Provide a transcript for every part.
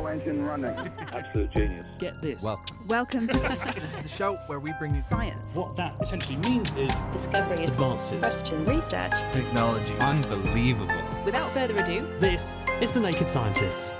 turbo engine running. Absolute genius. Get this. Welcome. This is the show where we bring you Science. What that essentially means is discoveries, Advances. Questions. Research. technology. Unbelievable. Without further ado, This is The Naked Scientists.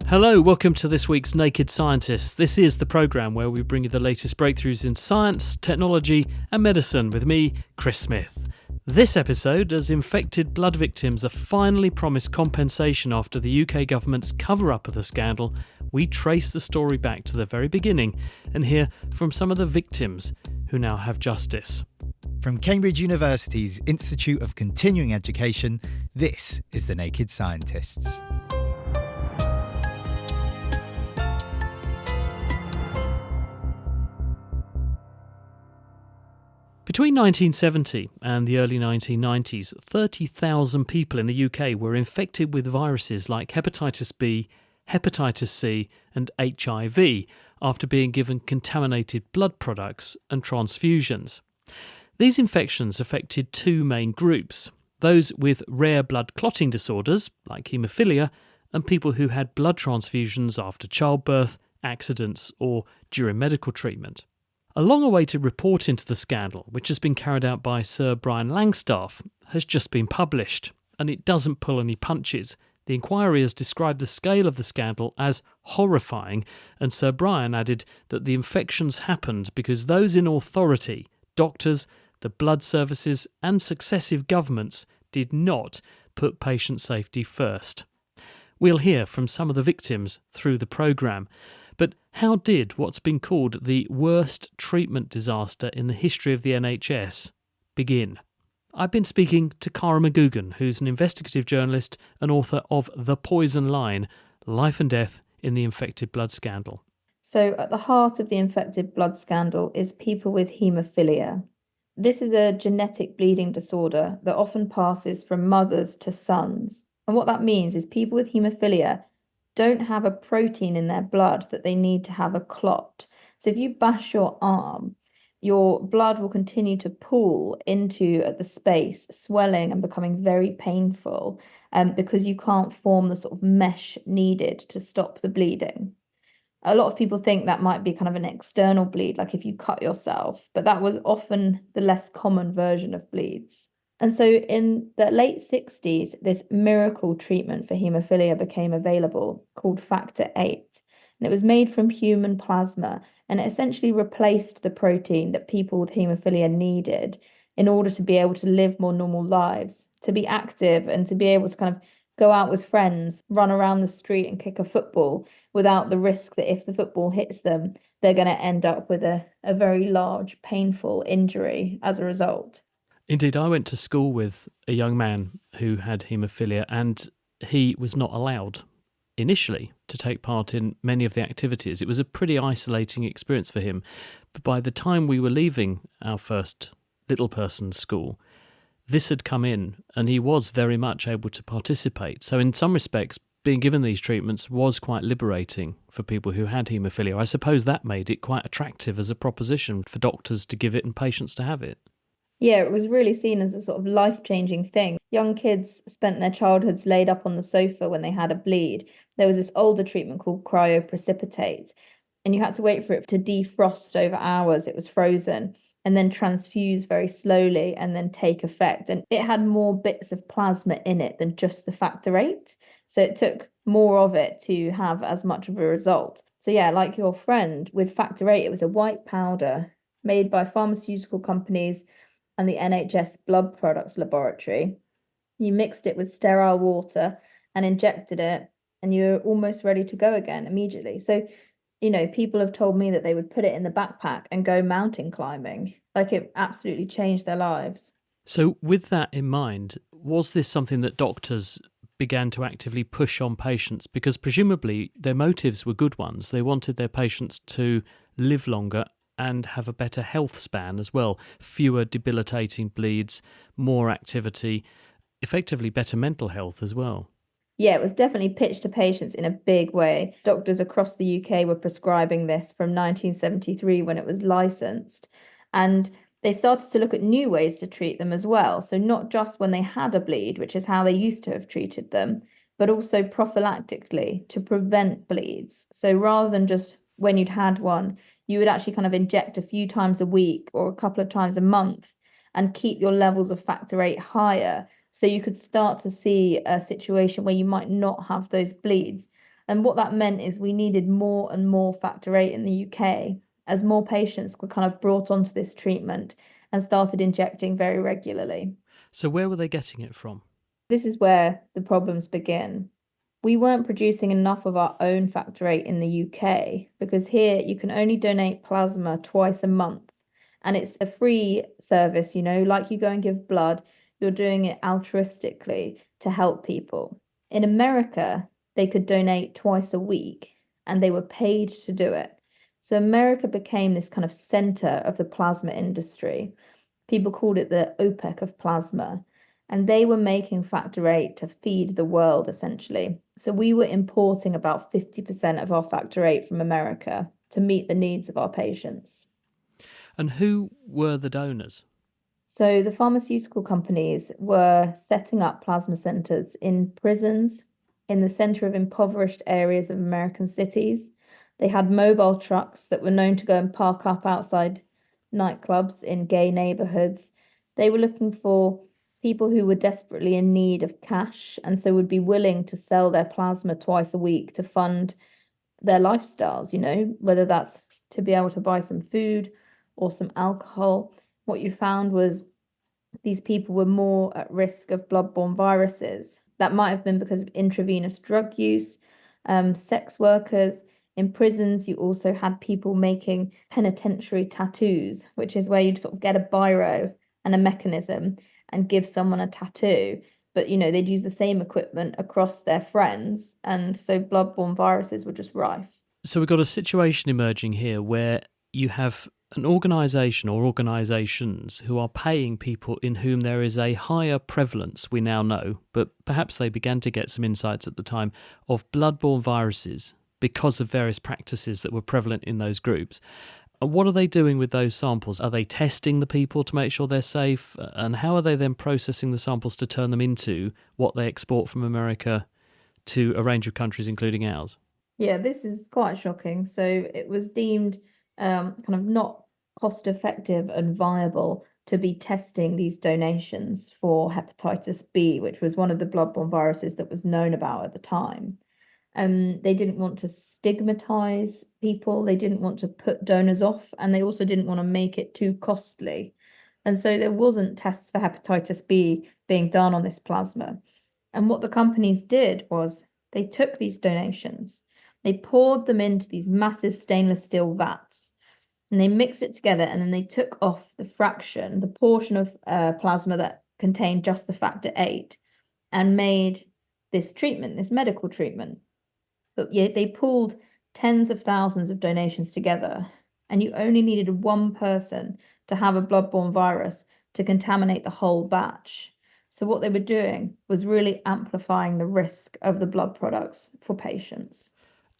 Hello, welcome to this week's Naked Scientists. This is the programme where we bring you the latest breakthroughs in science, technology and medicine with me, Chris Smith. This episode, as infected blood victims are finally promised compensation after the UK government's cover-up of the scandal, we trace the story back to the very beginning and hear from some of the victims who now have justice. From Cambridge University's Institute of Continuing Education, this is The Naked Scientists. Between 1970 and the early 1990s, 30,000 people in the UK were infected with viruses like hepatitis B, hepatitis C and HIV after being given contaminated blood products and transfusions. These infections affected two main groups, those with rare blood clotting disorders like haemophilia and people who had blood transfusions after childbirth, accidents or during medical treatment. A long-awaited report into the scandal, which has been carried out by Sir Brian Langstaff, has just been published, and it doesn't pull any punches. The inquiry has described the scale of the scandal as horrifying, and Sir Brian added that the infections happened because those in authority, doctors, the blood services and successive governments did not put patient safety first. We'll hear from some of the victims through the programme. But how did what's been called the worst treatment disaster in the history of the NHS begin? I've been speaking to Cara McGugan, who's an investigative journalist and author of The Poison Line, Life and Death in the Infected Blood Scandal. So at the heart of the infected blood scandal is people with haemophilia. This is a genetic bleeding disorder that often passes from mothers to sons. And what that means is people with haemophilia don't have a protein in their blood that they need to have a clot. So if you bash your arm, your blood will continue to pool into the space, swelling and becoming very painful because you can't form the sort of mesh needed to stop the bleeding. A lot of people think that might be kind of an external bleed, like if you cut yourself, but that was often the less common version of bleeds. And so in the late 60s, this miracle treatment for haemophilia became available called Factor VIII. And it was made from human plasma, and it essentially replaced the protein that people with haemophilia needed in order to be able to live more normal lives, to be active and to be able to kind of go out with friends, run around the street and kick a football without the risk that if the football hits them, they're going to end up with a very large, painful injury as a result. Indeed, I went to school with a young man who had haemophilia, and he was not allowed initially to take part in many of the activities. It was a pretty isolating experience for him. But by the time we were leaving our first little person school, this had come in and he was very much able to participate. So in some respects, being given these treatments was quite liberating for people who had haemophilia. I suppose that made it quite attractive as a proposition for doctors to give it and patients to have it. Yeah, it was really seen as a sort of life-changing thing. Young kids spent their childhoods laid up on the sofa when they had a bleed. There was this older treatment called cryoprecipitate, and you had to wait for it to defrost over hours. It was frozen and then transfuse very slowly and then take effect. And it had more bits of plasma in it than just the Factor VIII. So it took more of it to have as much of a result. So yeah, like your friend, with Factor VIII, it was a white powder made by pharmaceutical companies and the NHS Blood Products Laboratory. You mixed it with sterile water and injected it, and you're almost ready to go again immediately. So, you know, people have told me that they would put it in the backpack and go mountain climbing. Like, it absolutely changed their lives. So with that in mind, was this something that doctors began to actively push on patients? Because presumably their motives were good ones. They wanted their patients to live longer and have a better health span as well. Fewer debilitating bleeds, more activity, effectively better mental health as well. Yeah, it was definitely pitched to patients in a big way. Doctors across the UK were prescribing this from 1973 when it was licensed. And they started to look at new ways to treat them as well. So not just when they had a bleed, which is how they used to have treated them, but also prophylactically to prevent bleeds. So rather than just when you'd had one, you would actually kind of inject a few times a week or a couple of times a month and keep your levels of factor VIII higher. So you could start to see a situation where you might not have those bleeds. And what that meant is we needed more and more factor VIII in the UK as more patients were kind of brought onto this treatment and started injecting very regularly. So where were they getting it from? This is where the problems begin. We weren't producing enough of our own factor VIII in the UK because here you can only donate plasma twice a month. And it's a free service, like you go and give blood, you're doing it altruistically to help people. In America, they could donate twice a week and they were paid to do it. So America became this kind of center of the plasma industry. People called it the OPEC of plasma. And they were making factor VIII to feed the world, essentially. So we were importing about 50% of our factor VIII from America to meet the needs of our patients. And who were the donors? So the pharmaceutical companies were setting up plasma centers in prisons, in the center of impoverished areas of American cities. They had mobile trucks that were known to go and park up outside nightclubs in gay neighborhoods. They were looking for people who were desperately in need of cash and so would be willing to sell their plasma twice a week to fund their lifestyles, whether that's to be able to buy some food or some alcohol. What you found was these people were more at risk of blood-borne viruses. That might have been because of intravenous drug use, sex workers. In prisons, you also had people making penitentiary tattoos, which is where you'd sort of get a biro and a mechanism and give someone a tattoo. But, they'd use the same equipment across their friends. And so blood-borne viruses were just rife. So we've got a situation emerging here where you have an organisation or organisations who are paying people in whom there is a higher prevalence, we now know, but perhaps they began to get some insights at the time, of blood-borne viruses because of various practices that were prevalent in those groups. And what are they doing with those samples? Are they testing the people to make sure they're safe? And how are they then processing the samples to turn them into what they export from America to a range of countries, including ours? Yeah, this is quite shocking. So it was deemed kind of not cost effective and viable to be testing these donations for hepatitis B, which was one of the blood-borne viruses that was known about at the time. They didn't want to stigmatize people. They didn't want to put donors off, and they also didn't want to make it too costly. And so there wasn't tests for hepatitis B being done on this plasma. And what the companies did was they took these donations, they poured them into these massive stainless steel vats, and they mixed it together, and then they took off the fraction, the portion of plasma that contained just the factor VIII, and made this treatment, this medical treatment. But yet they pulled tens of thousands of donations together, and you only needed one person to have a blood-borne virus to contaminate the whole batch. So what they were doing was really amplifying the risk of the blood products for patients.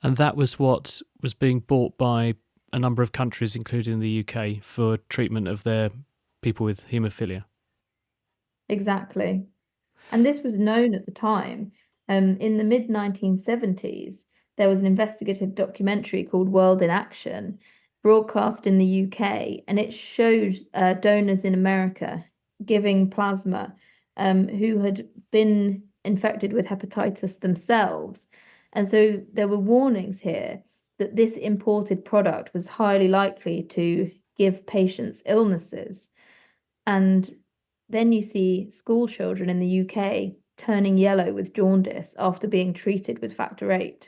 And that was what was being bought by a number of countries, including the UK, for treatment of their people with haemophilia. Exactly. And this was known at the time. In the mid-1970s, there was an investigative documentary called World in Action, broadcast in the UK, and it showed donors in America giving plasma who had been infected with hepatitis themselves. And so there were warnings here that this imported product was highly likely to give patients illnesses. And then you see school children in the UK turning yellow with jaundice after being treated with factor VIII.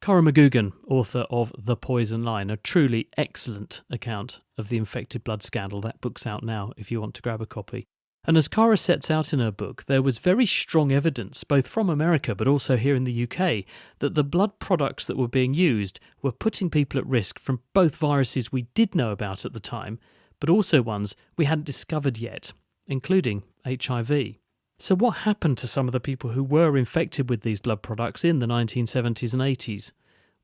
Cora McGugan, author of The Poison Line, a truly excellent account of the infected blood scandal. That book's out now if you want to grab a copy. And as Cora sets out in her book, there was very strong evidence, both from America but also here in the UK, that the blood products that were being used were putting people at risk from both viruses we did know about at the time, but also ones we hadn't discovered yet, including HIV. So what happened to some of the people who were infected with these blood products in the 1970s and 80s?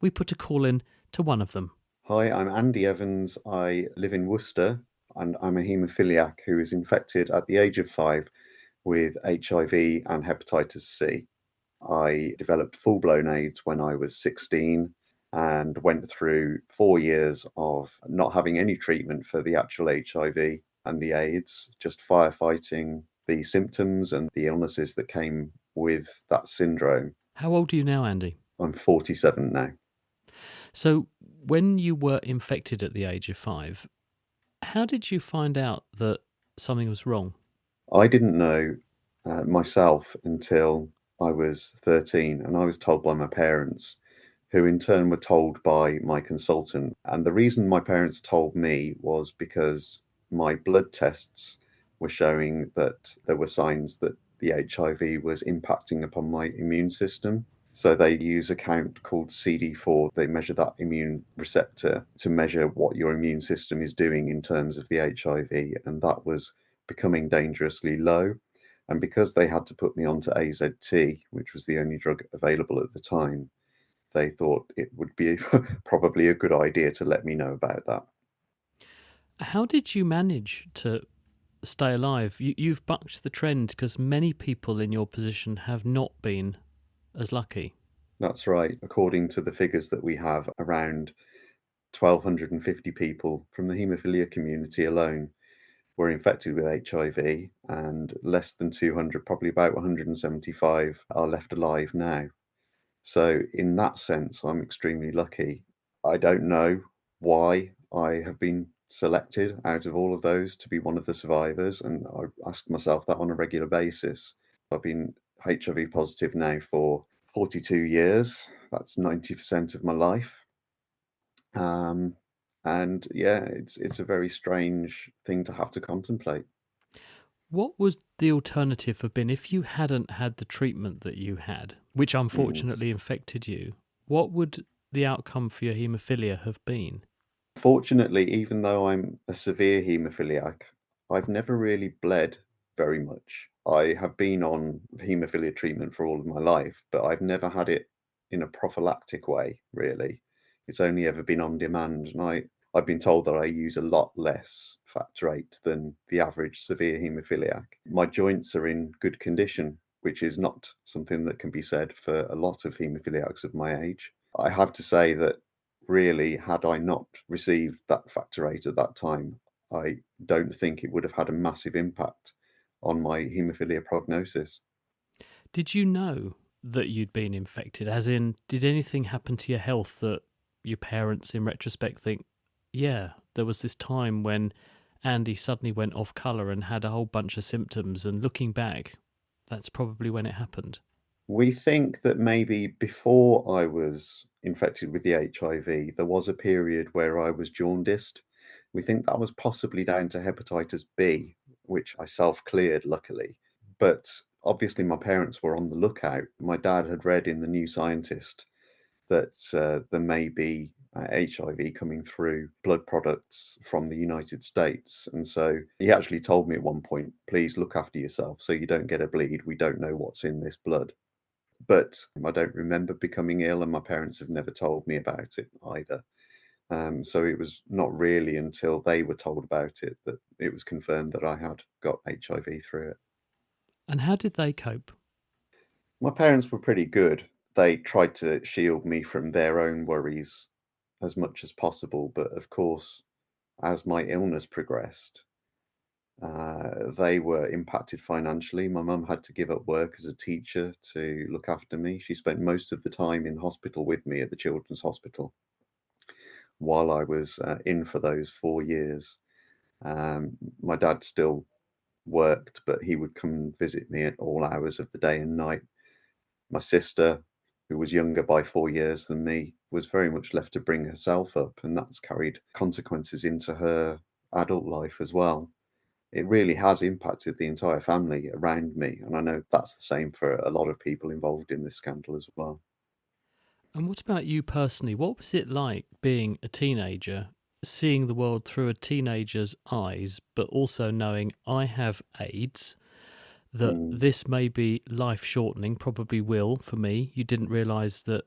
We put a call in to one of them. Hi, I'm Andy Evans. I live in Worcester and I'm a haemophiliac who was infected at the age of 5 with HIV and hepatitis C. I developed full-blown AIDS when I was 16 and went through 4 years of not having any treatment for the actual HIV and the AIDS, just firefighting the symptoms and the illnesses that came with that syndrome. How old are you now, Andy? I'm 47 now. So, when you were infected at the age of 5, how did you find out that something was wrong? I didn't know myself until I was 13, and I was told by my parents, who in turn were told by my consultant. And the reason my parents told me was because my blood tests were showing that there were signs that the HIV was impacting upon my immune system. So they use a count called CD4. They measure that immune receptor to measure what your immune system is doing in terms of the HIV, and that was becoming dangerously low. And because they had to put me onto AZT, which was the only drug available at the time, they thought it would be probably a good idea to let me know about that. How did you manage to stay alive? You've bucked the trend because many people in your position have not been as lucky. That's right. According to the figures that we have, around 1,250 people from the haemophilia community alone were infected with HIV, and less than 200, probably about 175, are left alive now. So in that sense, I'm extremely lucky. I don't know why I have been selected out of all of those to be one of the survivors, and I ask myself that on a regular basis. I've been HIV positive now for 42 years. That's 90% of my life. And yeah, it's a very strange thing to have to contemplate. What would the alternative have been if you hadn't had the treatment that you had, which unfortunately infected you? What would the outcome for your haemophilia have been? Fortunately, even though I'm a severe haemophiliac, I've never really bled very much. I have been on haemophilia treatment for all of my life, but I've never had it in a prophylactic way, really. It's only ever been on demand, and I've been told that I use a lot less factor VIII than the average severe haemophiliac. My joints are in good condition, which is not something that can be said for a lot of haemophiliacs of my age. I have to say that really, had I not received that factor VIII at that time, I don't think it would have had a massive impact on my haemophilia prognosis. Did you know that you'd been infected? As in, did anything happen to your health that your parents, in retrospect, think, yeah, there was this time when Andy suddenly went off colour and had a whole bunch of symptoms, and looking back, that's probably when it happened? We think that maybe before I was infected with the HIV, there was a period where I was jaundiced. We think that was possibly down to hepatitis B, which I self-cleared, luckily. But obviously, my parents were on the lookout. My dad had read in the New Scientist that there may be HIV coming through blood products from the United States. And so he actually told me at one point, please look after yourself so you don't get a bleed. We don't know what's in this blood. But I don't remember becoming ill, and my parents have never told me about it either. So it was not really until they were told about it that it was confirmed that I had got HIV through it. And how did they cope? My parents were pretty good. They tried to shield me from their own worries as much as possible. But of course, as my illness progressed, they were impacted financially. My mum had to give up work as a teacher to look after me. She spent most of the time in hospital with me at the Children's Hospital while I was in for those 4 years. My dad still worked, but he would come and visit me at all hours of the day and night. My sister, who was younger by 4 years than me, was very much left to bring herself up, and that's carried consequences into her adult life as well. It really has impacted the entire family around me, and I know that's the same for a lot of people involved in this scandal as well. And what about you personally? What was it like being a teenager, seeing the world through a teenager's eyes, but also knowing I have AIDS, that this may be life-shortening, probably will for me. You didn't realise that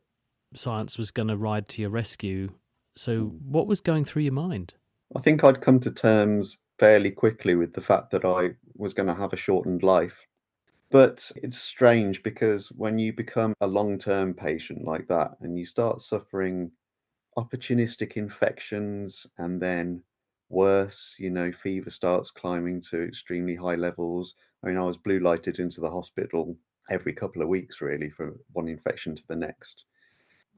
science was going to ride to your rescue. So what was going through your mind? I think I'd come to terms fairly quickly with the fact that I was going to have a shortened life. But it's strange because when you become a long-term patient like that and you start suffering opportunistic infections and then worse, fever starts climbing to extremely high levels. I mean, I was blue lighted into the hospital every couple of weeks, really, from one infection to the next.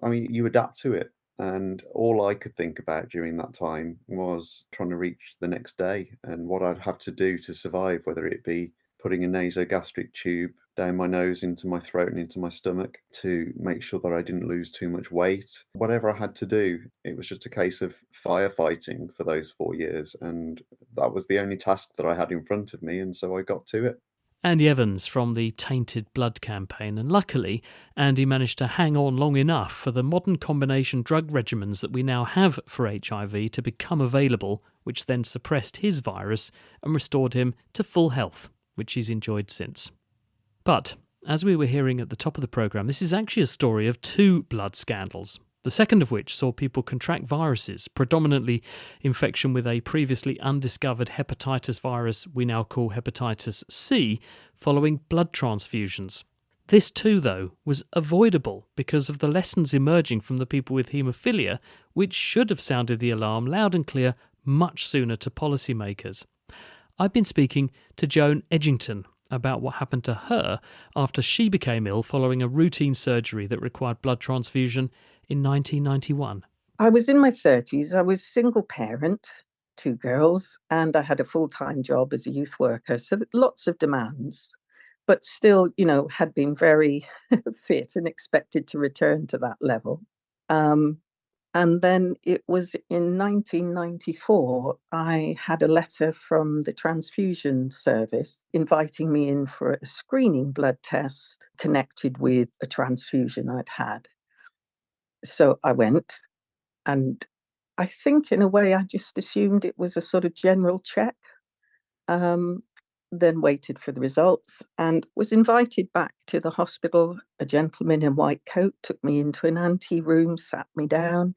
I mean, you adapt to it. And all I could think about during that time was trying to reach the next day and what I'd have to do to survive, whether it be putting a nasogastric tube down my nose into my throat and into my stomach to make sure that I didn't lose too much weight. Whatever I had to do, it was just a case of firefighting for those 4 years. And that was the only task that I had in front of me. And so I got to it. Andy Evans from the Tainted Blood campaign, and luckily Andy managed to hang on long enough for the modern combination drug regimens that we now have for HIV to become available, which then suppressed his virus and restored him to full health, which he's enjoyed since. But, as we were hearing at the top of the programme, this is actually a story of two blood scandals. The second of which saw people contract viruses, predominantly infection with a previously undiscovered hepatitis virus we now call hepatitis C, following blood transfusions. This too, though, was avoidable because of the lessons emerging from the people with haemophilia, which should have sounded the alarm loud and clear much sooner to policymakers. I've been speaking to Joan Edgington about what happened to her after she became ill following a routine surgery that required blood transfusion in 1991. I was in my 30s. I was single parent, 2 girls, and I had a full-time job as a youth worker. So lots of demands, but still, had been very fit and expected to return to that level. And then it was in 1994, I had a letter from the transfusion service inviting me in for a screening blood test connected with a transfusion I'd had. So I went, and I think in a way I just assumed it was a sort of general check, then waited for the results and was invited back to the hospital. A gentleman in white coat took me into an ante room, sat me down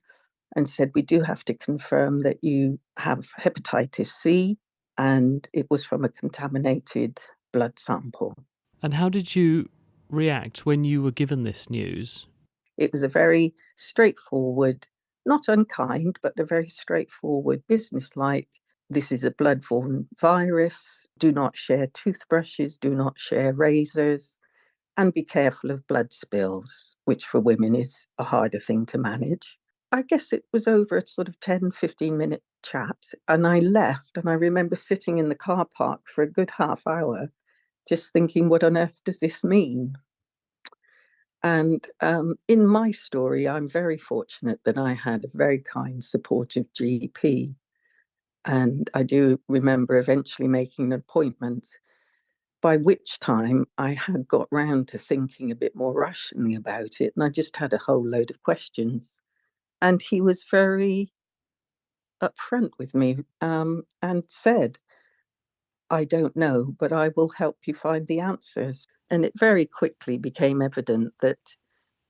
and said, "We do have to confirm that you have hepatitis C," and it was from a contaminated blood sample. And how did you react when you were given this news? It was a very straightforward, not unkind, but a very straightforward, businesslike, this is a blood-borne virus, do not share toothbrushes, do not share razors, and be careful of blood spills, which for women is a harder thing to manage. I guess it was over a sort of 10, 15-minute chat, and I left, and I remember sitting in the car park for a good half hour, just thinking, what on earth does this mean? And in my story, I'm very fortunate that I had a very kind, supportive GP. And I do remember eventually making an appointment, by which time I had got round to thinking a bit more rationally about it. And I just had a whole load of questions. And he was very upfront with me and said, "I don't know, but I will help you find the answers." And it very quickly became evident that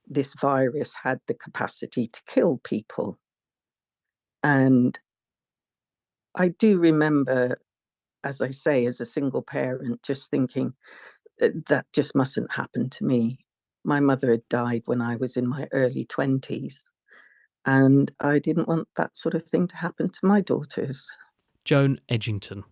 this virus had the capacity to kill people. And I do remember, as I say, as a single parent, just thinking that just mustn't happen to me. My mother had died when I was in my early 20s, and I didn't want that sort of thing to happen to my daughters. Joan Edgington.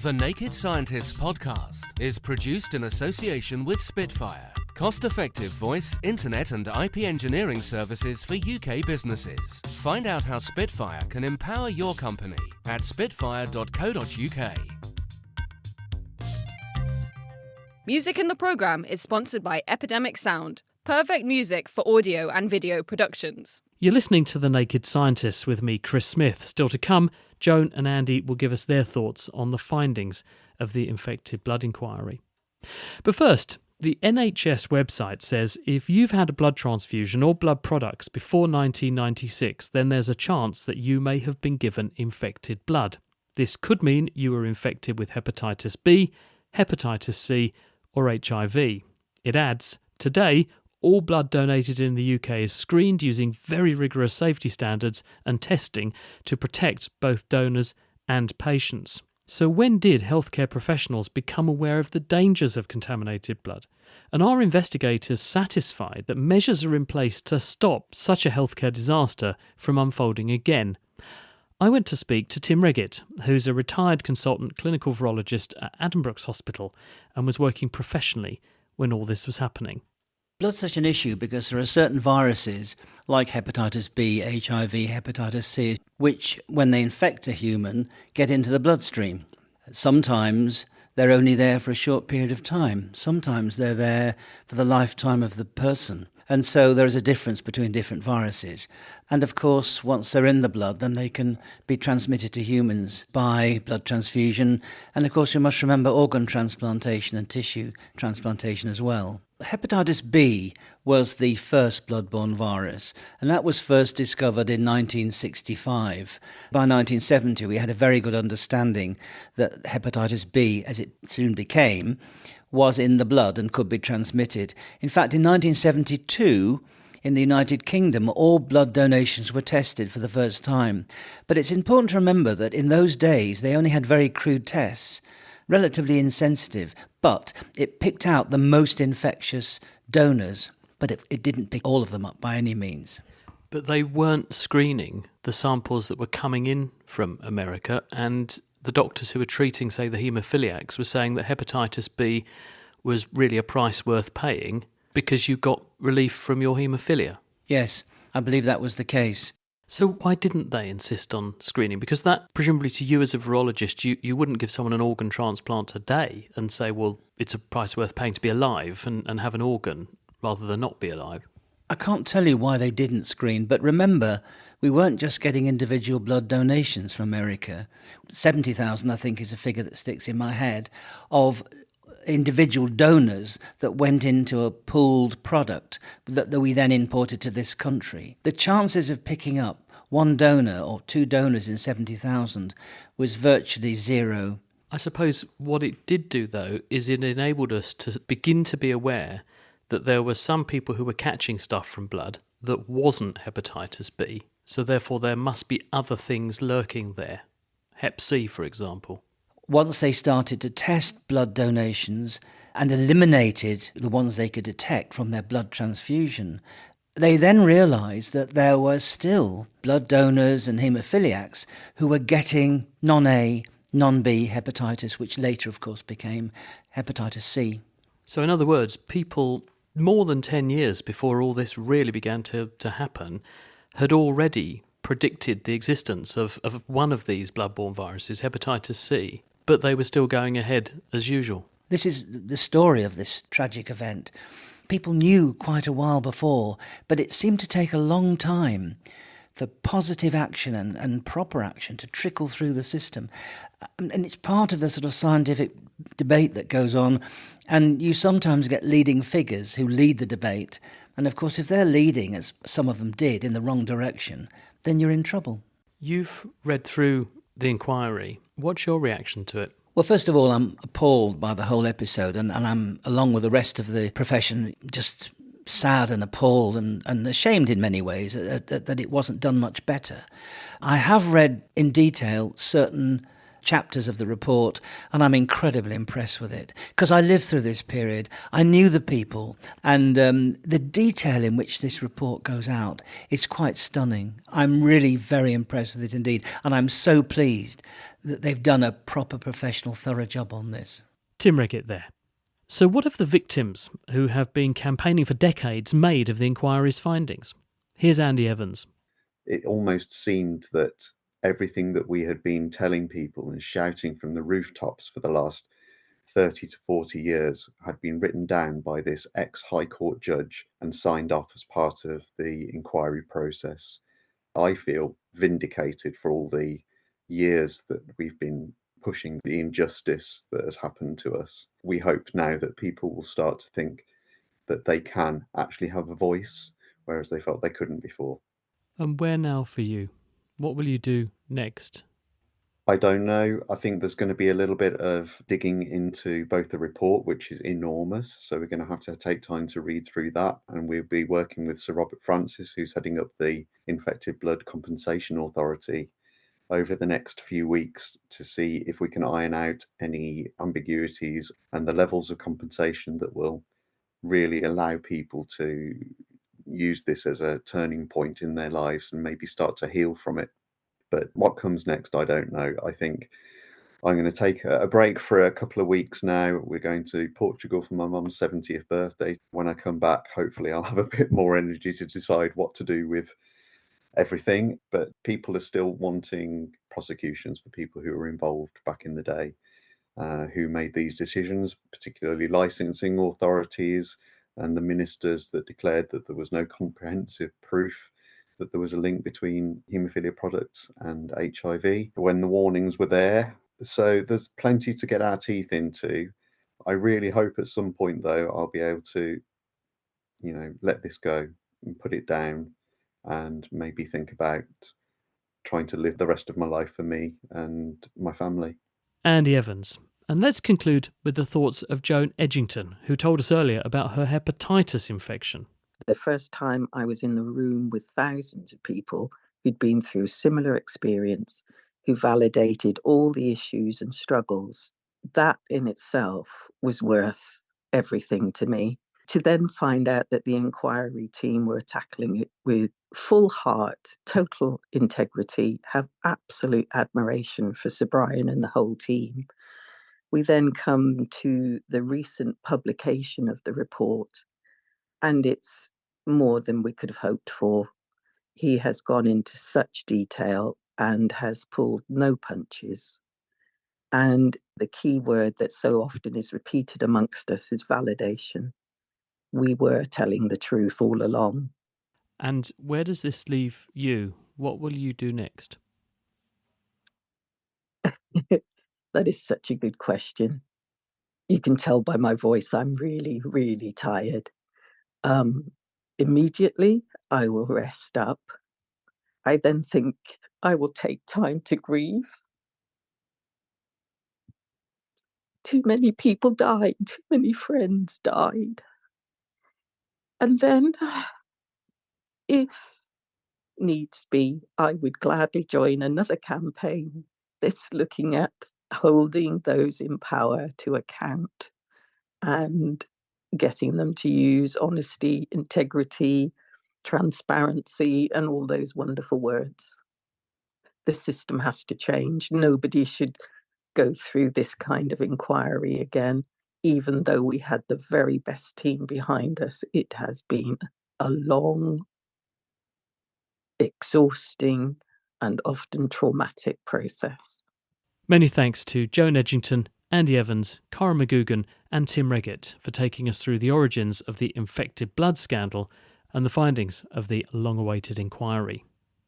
The Naked Scientists podcast is produced in association with Spitfire, cost-effective voice, internet and IP engineering services for UK businesses. Find out how Spitfire can empower your company at spitfire.co.uk. Music in the programme is sponsored by Epidemic Sound, perfect music for audio and video productions. You're listening to The Naked Scientists with me, Chris Smith. Still to come, Joan and Andy will give us their thoughts on the findings of the infected blood inquiry. But first, the NHS website says if you've had a blood transfusion or blood products before 1996, then there's a chance that you may have been given infected blood. This could mean you were infected with hepatitis B, hepatitis C, or HIV. It adds, today, all blood donated in the UK is screened using very rigorous safety standards and testing to protect both donors and patients. So when did healthcare professionals become aware of the dangers of contaminated blood? And are investigators satisfied that measures are in place to stop such a healthcare disaster from unfolding again? I went to speak to Tim Reggett, who's a retired consultant clinical virologist at Addenbrooke's Hospital and was working professionally when all this was happening. Blood's such an issue because there are certain viruses like hepatitis B, HIV, hepatitis C, which, when they infect a human, get into the bloodstream. Sometimes they're only there for a short period of time. Sometimes they're there for the lifetime of the person. And so there is a difference between different viruses. And of course, once they're in the blood, then they can be transmitted to humans by blood transfusion. And of course, you must remember organ transplantation and tissue transplantation as well. Hepatitis B was the first blood-borne virus, and that was first discovered in 1965. By 1970, we had a very good understanding that hepatitis B, as it soon became, was in the blood and could be transmitted. In fact, in 1972, in the United Kingdom, all blood donations were tested for the first time. But it's important to remember that in those days, they only had very crude tests, relatively insensitive, but it picked out the most infectious donors, but it didn't pick all of them up by any means. But they weren't screening the samples that were coming in from America, and the doctors who were treating, say, the haemophiliacs were saying that hepatitis B was really a price worth paying because you got relief from your haemophilia. Yes, I believe that was the case. So why didn't they insist on screening? Because that, presumably to you as a virologist, you wouldn't give someone an organ transplant today and say, well, it's a price worth paying to be alive and have an organ rather than not be alive. I can't tell you why they didn't screen, but remember, we weren't just getting individual blood donations from America. 70,000, I think, is a figure that sticks in my head, of individual donors that went into a pooled product that we then imported to this country. The chances of picking up one donor or two donors in 70,000 was virtually zero. I suppose what it did do, though, is it enabled us to begin to be aware that there were some people who were catching stuff from blood that wasn't hepatitis B, so therefore there must be other things lurking there. Hep C, for example. Once they started to test blood donations and eliminated the ones they could detect from their blood transfusion, they then realised that there were still blood donors and haemophiliacs who were getting non-A, non-B hepatitis, which later, of course, became hepatitis C. So in other words, people more than 10 years before all this really began to happen had already predicted the existence of one of these blood-borne viruses, hepatitis C, but they were still going ahead as usual. This is the story of this tragic event. People knew quite a while before, but it seemed to take a long time for positive action and proper action to trickle through the system. And it's part of the sort of scientific debate that goes on, and you sometimes get leading figures who lead the debate. And of course, if they're leading, as some of them did, in the wrong direction, then you're in trouble. You've read through the inquiry. What's your reaction to it? Well, first of all, I'm appalled by the whole episode, and I'm, along with the rest of the profession, just sad and appalled and ashamed in many ways that it wasn't done much better. I have read in detail certain chapters of the report, and I'm incredibly impressed with it because I lived through this period. I knew the people, and the detail in which this report goes out is quite stunning. I'm really very impressed with it indeed, and I'm so pleased that they've done a proper professional thorough job on this. Tim Reggett there. So what have the victims who have been campaigning for decades made of the inquiry's findings? Here's Andy Evans. It almost seemed that everything that we had been telling people and shouting from the rooftops for the last 30 to 40 years had been written down by this ex-High Court judge and signed off as part of the inquiry process. I feel vindicated for all the years that we've been pushing the injustice that has happened to us. We hope now that people will start to think that they can actually have a voice, whereas they felt they couldn't before. And where now for you? What will you do next? I don't know. I think there's going to be a little bit of digging into both the report, which is enormous, so we're going to have to take time to read through that, and we'll be working with Sir Robert Francis, who's heading up the Infected Blood Compensation Authority, over the next few weeks to see if we can iron out any ambiguities and the levels of compensation that will really allow people to use this as a turning point in their lives and maybe start to heal from it. But what comes next, I don't know. I think I'm going to take a break for a couple of weeks now. We're going to Portugal for my mum's 70th birthday. When I come back, hopefully I'll have a bit more energy to decide what to do with everything. But people are still wanting prosecutions for people who were involved back in the day, who made these decisions, particularly licensing authorities and the ministers that declared that there was no comprehensive proof that there was a link between haemophilia products and HIV when the warnings were there. So there's plenty to get our teeth into. I really hope at some point, though, I'll be able to, let this go and put it down and maybe think about trying to live the rest of my life for me and my family. Andy Evans. And let's conclude with the thoughts of Joan Edgington, who told us earlier about her hepatitis infection. The first time I was in the room with thousands of people who'd been through a similar experience, who validated all the issues and struggles, that in itself was worth everything to me. To then find out that the inquiry team were tackling it with full heart, total integrity, have absolute admiration for Sir Brian and the whole team. We then come to the recent publication of the report, and it's more than we could have hoped for. He has gone into such detail and has pulled no punches. And the key word that so often is repeated amongst us is validation. We were telling the truth all along. And where does this leave you? What will you do next? That is such a good question. You can tell by my voice I'm really, really tired. Immediately, I will rest up. I then think I will take time to grieve. Too many people died, too many friends died. And then, if needs be, I would gladly join another campaign that's looking at holding those in power to account and getting them to use honesty, integrity, transparency, and all those wonderful words. The system has to change. Nobody should go through this kind of inquiry again. Even though we had the very best team behind us, it has been a long, exhausting, and often traumatic process. Many thanks to Joan Edgington, Andy Evans, Cara McGugan and Tim Reggett for taking us through the origins of the infected blood scandal and the findings of the long-awaited inquiry.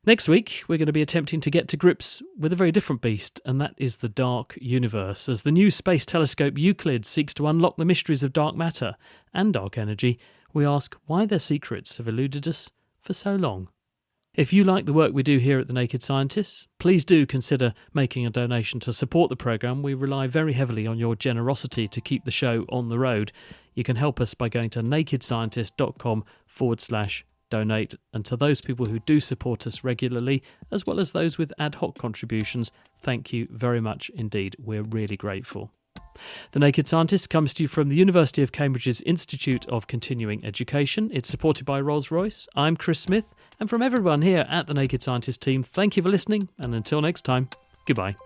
Next week, we're going to be attempting to get to grips with a very different beast, and that is the dark universe. As the new space telescope Euclid seeks to unlock the mysteries of dark matter and dark energy, we ask why their secrets have eluded us for so long. If you like the work we do here at The Naked Scientists, please do consider making a donation to support the programme. We rely very heavily on your generosity to keep the show on the road. You can help us by going to nakedscientist.com/donate. And to those people who do support us regularly, as well as those with ad hoc contributions, thank you very much indeed. We're really grateful. The Naked Scientist comes to you from the University of Cambridge's Institute of Continuing Education. It's supported by Rolls-Royce. I'm Chris Smith, and from everyone here at the Naked Scientist team, thank you for listening, and until next time, goodbye.